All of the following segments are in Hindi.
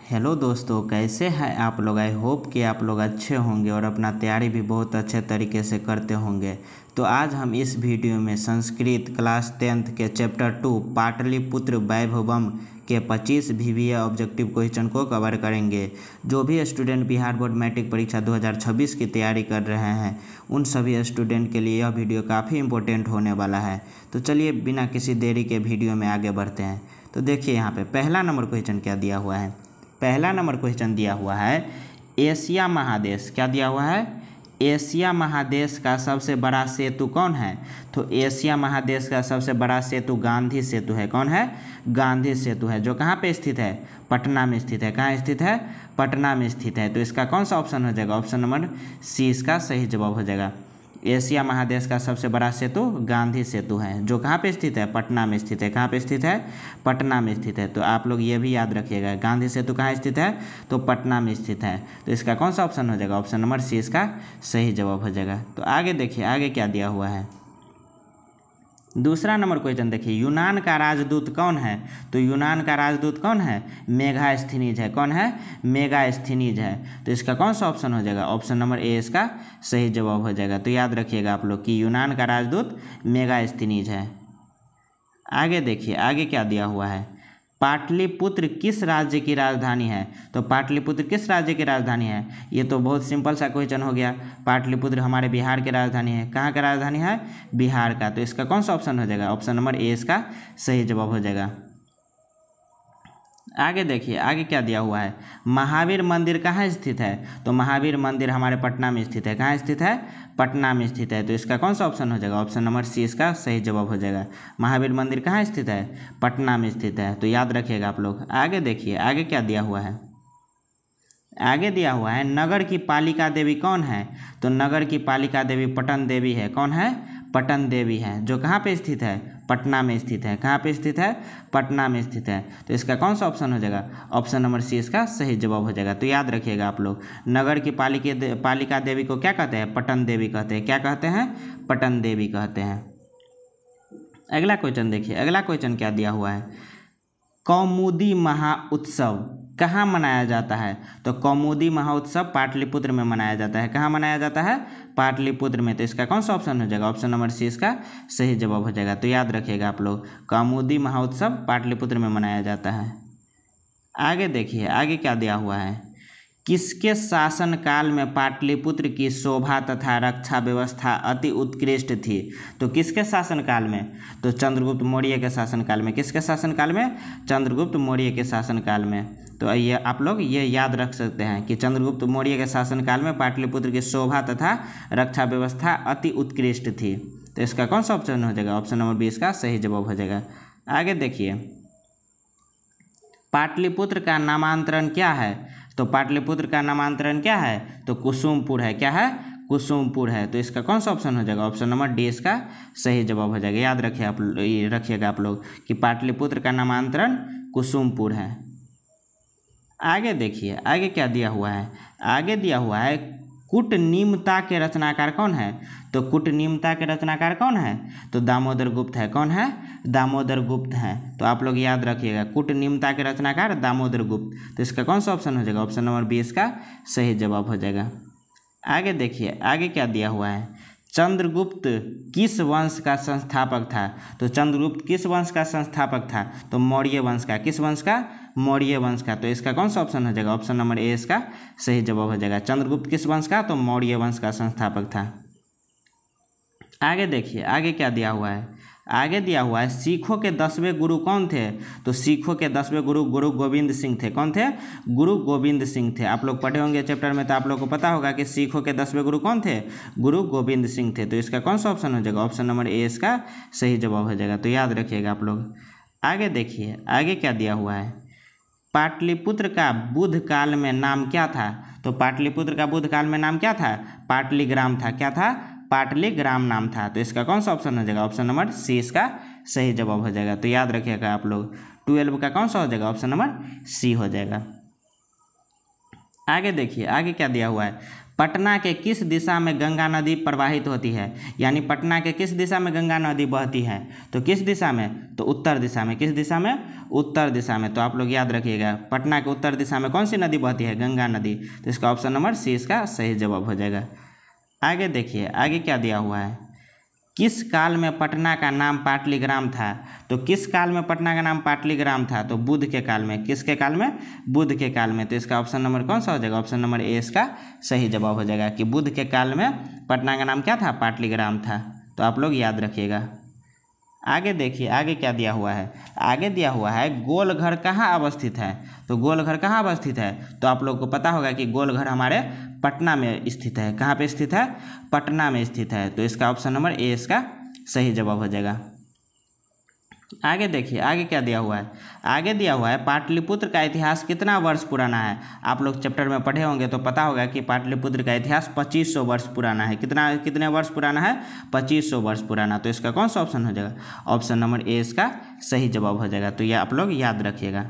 हेलो दोस्तों, कैसे हैं आप लोग। आई होप कि आप लोग अच्छे होंगे और अपना तैयारी भी बहुत अच्छे तरीके से करते होंगे। तो आज हम इस वीडियो में संस्कृत क्लास 10th के चैप्टर 2 पाटलिपुत्र वैभवम के 25 VBA ऑब्जेक्टिव क्वेश्चन को कवर करेंगे। जो भी स्टूडेंट बिहार बोर्ड मैट्रिक परीक्षा 2026 की तैयारी कर रहे हैं उन सभी स्टूडेंट के लिए यह वीडियो काफ़ी इंपॉर्टेंट होने वाला है। तो चलिए बिना किसी देरी के वीडियो में आगे बढ़ते हैं। तो देखिए यहाँ पे पहला नंबर क्वेश्चन क्या दिया हुआ है। पहला नंबर क्वेश्चन दिया हुआ है एशिया महादेश, क्या दिया हुआ है, एशिया महादेश का सबसे बड़ा सेतु कौन है। तो एशिया महादेश का सबसे बड़ा सेतु गांधी सेतु है। कौन है, गांधी सेतु है, जो कहाँ पे स्थित है, पटना में स्थित है। कहाँ स्थित है, पटना में स्थित है। तो इसका कौन सा ऑप्शन हो जाएगा, ऑप्शन नंबर सी इसका सही जवाब हो जाएगा। एशिया महादेश का सबसे बड़ा सेतु गांधी सेतु है, जो कहाँ पे स्थित है, पटना में स्थित है। कहाँ पे स्थित है, पटना में स्थित है। तो आप लोग ये भी याद रखिएगा, गांधी सेतु कहाँ स्थित है, तो पटना में स्थित है। तो इसका कौन सा ऑप्शन हो जाएगा, ऑप्शन नंबर सी इसका सही जवाब हो जाएगा। तो आगे देखिए आगे क्या दिया हुआ है। दूसरा नंबर क्वेश्चन देखिए, यूनान का राजदूत कौन है। तो यूनान का राजदूत कौन है, मेगास्थनीज है। कौन है, मेगास्थनीज है। तो इसका कौन सा ऑप्शन हो जाएगा, ऑप्शन नंबर ए इसका सही जवाब हो जाएगा। तो याद रखिएगा आप लोग कि यूनान का राजदूत मेगास्थनीज है। आगे देखिए आगे क्या दिया हुआ है, पाटलिपुत्र किस राज्य की राजधानी है। तो पाटलिपुत्र किस राज्य की राजधानी है, ये तो बहुत सिंपल सा क्वेश्चन हो गया। पाटलिपुत्र हमारे बिहार की राजधानी है। कहाँ का राजधानी है, बिहार का। तो इसका कौन सा ऑप्शन हो जाएगा, ऑप्शन नंबर ए इसका सही जवाब हो जाएगा। आगे देखिए आगे क्या दिया हुआ है, महावीर मंदिर कहाँ स्थित है। तो महावीर मंदिर हमारे पटना में स्थित है। कहाँ स्थित है, पटना में स्थित है। तो इसका कौन सा ऑप्शन हो जाएगा, ऑप्शन नंबर सी इसका सही जवाब हो जाएगा। महावीर मंदिर कहाँ स्थित है, पटना में स्थित है। तो याद रखिएगा आप लोग। आगे देखिए आगे क्या दिया हुआ है, आगे दिया हुआ है नगर की पालिका देवी कौन है। तो नगर की पालिका देवी पटन देवी है। कौन है, पटन देवी है, जो कहाँ पे स्थित है, पटना में स्थित है। कहाँ पे स्थित है, पटना में स्थित है। तो इसका कौन सा ऑप्शन हो जाएगा, ऑप्शन नंबर सी इसका सही जवाब हो जाएगा। तो याद रखिएगा आप लोग, नगर की पालिका देवी को क्या कहते हैं, पटन देवी कहते हैं। क्या कहते हैं, पटन देवी कहते हैं। अगला क्वेश्चन देखिए, अगला क्वेश्चन क्या दिया हुआ है, कौमुदी महाउत्सव कहाँ मनाया जाता है। तो कौमुदी महाउत्सव पाटलिपुत्र में मनाया जाता है। कहाँ मनाया जाता है, पाटलिपुत्र में। तो इसका कौन सा ऑप्शन हो जाएगा, ऑप्शन नंबर सी इसका सही जवाब हो जाएगा। तो याद रखिएगा आप लोग, कौमुदी महाउत्सव पाटलिपुत्र में मनाया जाता है। आगे देखिए आगे क्या दिया हुआ है, किसके शासनकाल में पाटलिपुत्र की शोभा तथा रक्षा व्यवस्था अति उत्कृष्ट थी। तो किसके शासनकाल में, तो चंद्रगुप्त मौर्य के शासनकाल में। किसके शासनकाल में, चंद्रगुप्त मौर्य के शासनकाल में। तो ये आप लोग ये याद रख सकते हैं कि चंद्रगुप्त मौर्य के शासनकाल में पाटलिपुत्र की शोभा तथा रक्षा व्यवस्था अति उत्कृष्ट थी। तो इसका कौन सा ऑप्शन हो जाएगा, ऑप्शन नंबर बी इसका सही जवाब हो जाएगा। आगे देखिए, पाटलिपुत्र का नामांतरण क्या है। तो पाटलिपुत्र का नामांतरण क्या है, तो कुसुमपुर है। क्या है, कुसुमपुर है। तो इसका कौन सा ऑप्शन हो जाएगा, ऑप्शन नंबर डी इसका सही जवाब हो जाएगा। याद रखिएगा आप लोग कि पाटलिपुत्र का नामांतरण कुसुमपुर है। आगे देखिए आगे क्या दिया हुआ है, आगे दिया हुआ है कूटनीमता के रचनाकार कौन है। तो कूटनीमता के रचनाकार कौन है, तो दामोदर गुप्त है। कौन है, दामोदर गुप्त है। तो आप लोग याद रखिएगा, कूटनीमता के रचनाकार दामोदर गुप्त। तो इसका कौन सा ऑप्शन हो जाएगा, ऑप्शन नंबर बी इसका सही जवाब हो जाएगा। आगे देखिए आगे क्या दिया हुआ है, चंद्रगुप्त किस वंश का संस्थापक था। तो चंद्रगुप्त किस वंश का संस्थापक था, तो मौर्य वंश का। किस वंश का, मौर्य वंश का। तो इसका कौन सा ऑप्शन हो जाएगा, ऑप्शन नंबर ए इसका सही जवाब हो जाएगा। चंद्रगुप्त किस वंश का, तो मौर्य वंश का संस्थापक था। आगे देखिए आगे क्या दिया हुआ है, आगे दिया हुआ है सिखों के 10वें गुरु कौन थे। तो सिखों के 10वें गुरु गुरु गोविंद सिंह थे। कौन थे, गुरु गोविंद सिंह थे। आप लोग पढ़े होंगे चैप्टर में, तो आप लोग को पता होगा कि सिखों के 10वें गुरु कौन थे, गुरु गोविंद सिंह थे। तो इसका कौन सा ऑप्शन हो जाएगा, ऑप्शन नंबर ए इसका सही जवाब हो जाएगा। तो याद रखिएगा आप लोग। आगे देखिए आगे क्या दिया हुआ है, पाटलिपुत्र का बुद्ध काल में नाम क्या था। तो पाटलिपुत्र का बुद्ध काल में नाम क्या था, पाटलिग्राम था। क्या था, पाटलिग्राम नाम था। तो इसका कौन सा ऑप्शन हो जाएगा, ऑप्शन नंबर सी इसका सही जवाब हो जाएगा। तो याद रखिएगा आप लोग, 12 का कौन सा हो जाएगा, ऑप्शन नंबर सी हो जाएगा। आगे देखिए, आगे क्या दिया हुआ है, पटना के किस दिशा में गंगा नदी प्रवाहित होती है, यानी पटना के किस दिशा में गंगा नदी बहती है, तो किस दिशा में, तो उत्तर दिशा में। किस दिशा में, उत्तर दिशा में। तो आप लोग याद रखिएगा, पटना के उत्तर दिशा में कौन सी नदी बहती है, गंगा नदी। तो इसका ऑप्शन नंबर सी इसका सही जवाब हो जाएगा। आगे देखिए, आगे क्या दिया हुआ है, किस काल में पटना का नाम पाटलीग्राम था, तो किस काल में पटना का नाम पाटलीग्राम था, तो बुद्ध के काल में। किसके काल में, बुद्ध के काल में। तो इसका ऑप्शन नंबर कौन सा हो जाएगा, ऑप्शन नंबर ए इसका सही जवाब हो जाएगा कि बुद्ध के काल में पटना का नाम क्या था, पाटलीग्राम था। तो आप लोग याद रखिएगा। आगे देखिए, आगे क्या दिया हुआ है, आगे दिया हुआ है गोलघर कहाँ अवस्थित है, तो गोलघर कहाँ अवस्थित है, तो आप लोग को पता होगा कि गोलघर हमारे पटना में स्थित है। कहाँ पे स्थित है, पटना में स्थित है। तो इसका ऑप्शन नंबर ए इसका सही जवाब हो जाएगा। आगे देखिए, आगे क्या दिया हुआ है, आगे दिया हुआ है पाटलिपुत्र का इतिहास कितना वर्ष पुराना है। आप लोग चैप्टर में पढ़े होंगे तो पता होगा कि पाटलिपुत्र का इतिहास 2500 वर्ष पुराना है। कितने वर्ष पुराना है, 2500 वर्ष पुराना। तो इसका कौन सा ऑप्शन हो जाएगा, ऑप्शन नंबर ए इसका सही जवाब हो जाएगा। तो ये आप लोग याद रखिएगा।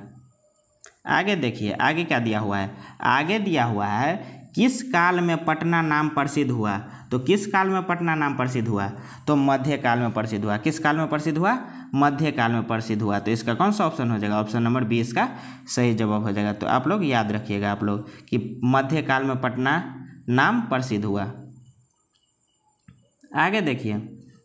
आगे देखिए, आगे क्या दिया हुआ है, आगे दिया हुआ है किस काल में पटना नाम प्रसिद्ध हुआ, तो किस काल में पटना नाम प्रसिद्ध हुआ, तो मध्य काल में प्रसिद्ध हुआ। किस काल में प्रसिद्ध हुआ, मध्य काल में प्रसिद्ध हुआ। तो इसका कौन सा ऑप्शन हो जाएगा, ऑप्शन नंबर बी इसका सही जवाब हो जाएगा। तो आप लोग याद रखिएगा आप लोग कि मध्य काल में पटना नाम प्रसिद्ध हुआ। आगे देखिए,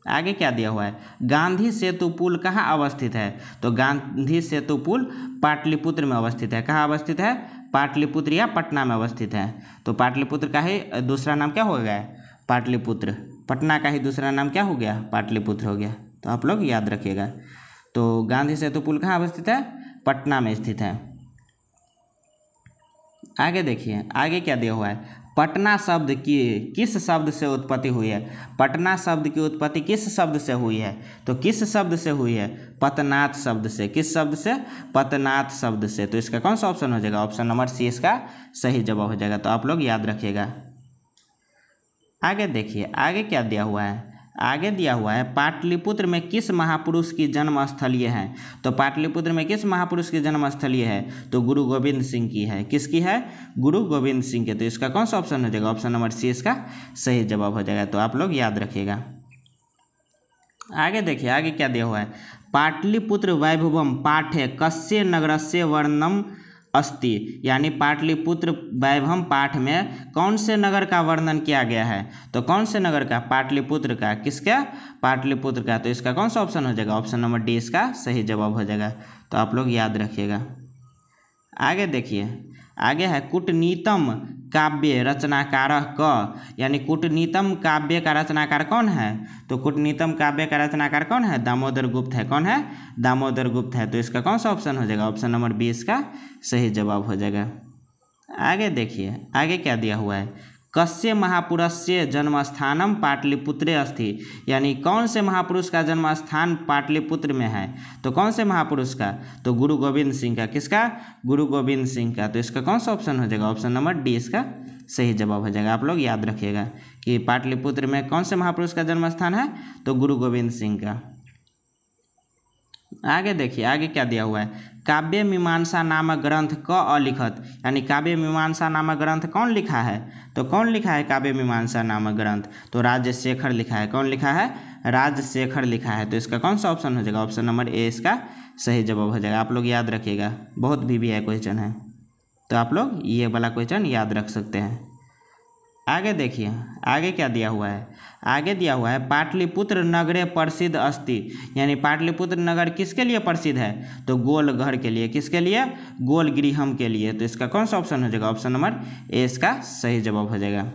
आगे क्या दिया हुआ है, गांधी सेतु पुल कहाँ अवस्थित है, तो गांधी सेतु पुल पाटलिपुत्र में अवस्थित है। कहाँ अवस्थित है, पाटलिपुत्र या पटना में अवस्थित है। तो पाटलिपुत्र का ही दूसरा नाम क्या हो गया, पाटलिपुत्र। पटना का ही दूसरा नाम क्या हो गया, पाटलिपुत्र हो गया। तो आप लोग याद रखिएगा। तो गांधी सेतु पुल कहाँ अवस्थित है, पटना में स्थित है। आगे देखिए, आगे क्या दिया हुआ है, पटना शब्द की किस शब्द से उत्पत्ति हुई है, पटना शब्द की उत्पत्ति किस शब्द से हुई है, तो किस शब्द से हुई है, पतनाथ शब्द से। किस शब्द से, पतनाथ शब्द से। तो इसका कौन सा ऑप्शन हो जाएगा, ऑप्शन नंबर सी इसका सही जवाब हो जाएगा। तो आप लोग याद रखिएगा। आगे देखिए, आगे क्या दिया हुआ है, आगे दिया हुआ है पाटलिपुत्र में किस महापुरुष की जन्मस्थलीय है, तो पाटलिपुत्र में किस महापुरुष की जन्मस्थलीय है, तो गुरु गोविंद सिंह की है। किसकी है, गुरु गोविंद सिंह के। तो इसका कौन सा ऑप्शन हो जाएगा, ऑप्शन नंबर सी इसका सही जवाब हो जाएगा। तो आप लोग याद रखिएगा। आगे देखिए, आगे क्या दिया हुआ है, पाटलिपुत्र वैभवम पाठे कस्य नगरस्य वर्णनम अस्ति, यानी पाटलिपुत्र वैभवम पाठ में कौन से नगर का वर्णन किया गया है, तो कौन से नगर का, पाटलिपुत्र का। किसका, पाटलिपुत्र का। तो इसका कौन सा ऑप्शन हो जाएगा, ऑप्शन नंबर डी इसका सही जवाब हो जाएगा। तो आप लोग याद रखिएगा। आगे देखिए, आगे है कूटनीतम काव्य रचनाकारक क, यानी कूटनीतम काव्य का रचनाकार कौन है, तो कूटनीतम काव्य का रचनाकार कौन है, दामोदर गुप्त है। कौन है, दामोदर गुप्त है। तो इसका कौन सा ऑप्शन हो जाएगा, ऑप्शन नंबर बी इसका सही जवाब हो जाएगा। आगे देखिए, आगे क्या दिया हुआ है, कस्य महापुरुषस्य जन्मस्थानम पाटलिपुत्रे अस्ति, यानी कौन से महापुरुष का जन्म स्थान पाटलिपुत्र में है, तो कौन से महापुरुष का, तो गुरु गोविंद सिंह का। किसका, गुरु गोविंद सिंह का। तो इसका कौन सा ऑप्शन हो जाएगा, ऑप्शन नंबर डी इसका सही जवाब हो जाएगा। आप लोग याद रखिएगा कि पाटलिपुत्र में कौन से महापुरुष का जन्म स्थान है, तो गुरु गोविंद सिंह का। आगे देखिए, आगे क्या दिया हुआ है, काव्य मीमांसा नामक ग्रंथ क अलिखत, यानी काव्य मीमांसा नामक ग्रंथ कौन लिखा है, तो कौन लिखा है काव्य मीमांसा नामक ग्रंथ, तो राजशेखर लिखा है। कौन लिखा है, राजशेखर लिखा है। तो इसका कौन सा ऑप्शन हो जाएगा, ऑप्शन नंबर ए इसका सही जवाब हो जाएगा। आप लोग याद रखिएगा, बहुत VVI क्वेश्चन है, तो आप लोग ये वाला क्वेश्चन याद रख सकते हैं। आगे देखिए, आगे क्या दिया हुआ है, आगे दिया हुआ है पाटलिपुत्र नगरे प्रसिद्ध अस्ति, यानी पाटलिपुत्र नगर किसके लिए प्रसिद्ध है, तो गोलघर के लिए। किसके लिए, गोलगृहम के लिए। तो इसका कौन सा ऑप्शन हो जाएगा, ऑप्शन नंबर ए इसका सही जवाब हो जाएगा।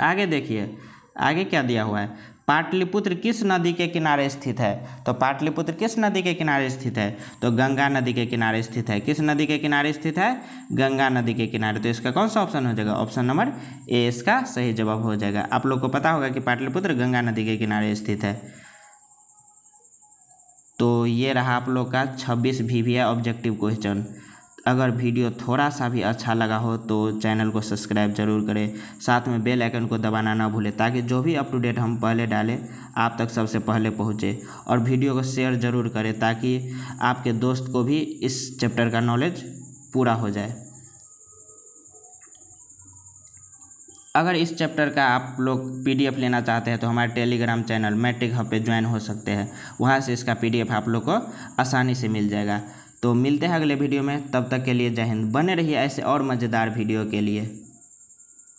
आगे देखिए, आगे क्या दिया हुआ है, पाटलिपुत्र किस नदी के किनारे स्थित है, तो पाटलिपुत्र किस नदी के किनारे स्थित है, तो गंगा नदी के किनारे स्थित है। किस नदी के किनारे स्थित है, गंगा नदी के किनारे। तो इसका कौन सा ऑप्शन हो जाएगा, ऑप्शन नंबर ए इसका सही जवाब हो जाएगा। आप लोग को पता होगा कि पाटलिपुत्र गंगा नदी के किनारे स्थित है। तो ये रहा आप लोग का 26 VVI ऑब्जेक्टिव क्वेश्चन। अगर वीडियो थोड़ा सा भी अच्छा लगा हो तो चैनल को सब्सक्राइब जरूर करें, साथ में बेल आइकन को दबाना ना भूलें, ताकि जो भी अप टू डेट हम पहले डालें आप तक सबसे पहले पहुँचे। और वीडियो को शेयर ज़रूर करें ताकि आपके दोस्त को भी इस चैप्टर का नॉलेज पूरा हो जाए। अगर इस चैप्टर का आप लोग PDF लेना चाहते हैं तो हमारे टेलीग्राम चैनल मैट्रिक हब पे ज्वाइन हो सकते हैं, वहाँ से इसका PDF आप लोग को आसानी से मिल जाएगा। तो मिलते हैं अगले वीडियो में, तब तक के लिए जय हिंद। बने रहिए ऐसे और मज़ेदार वीडियो के लिए।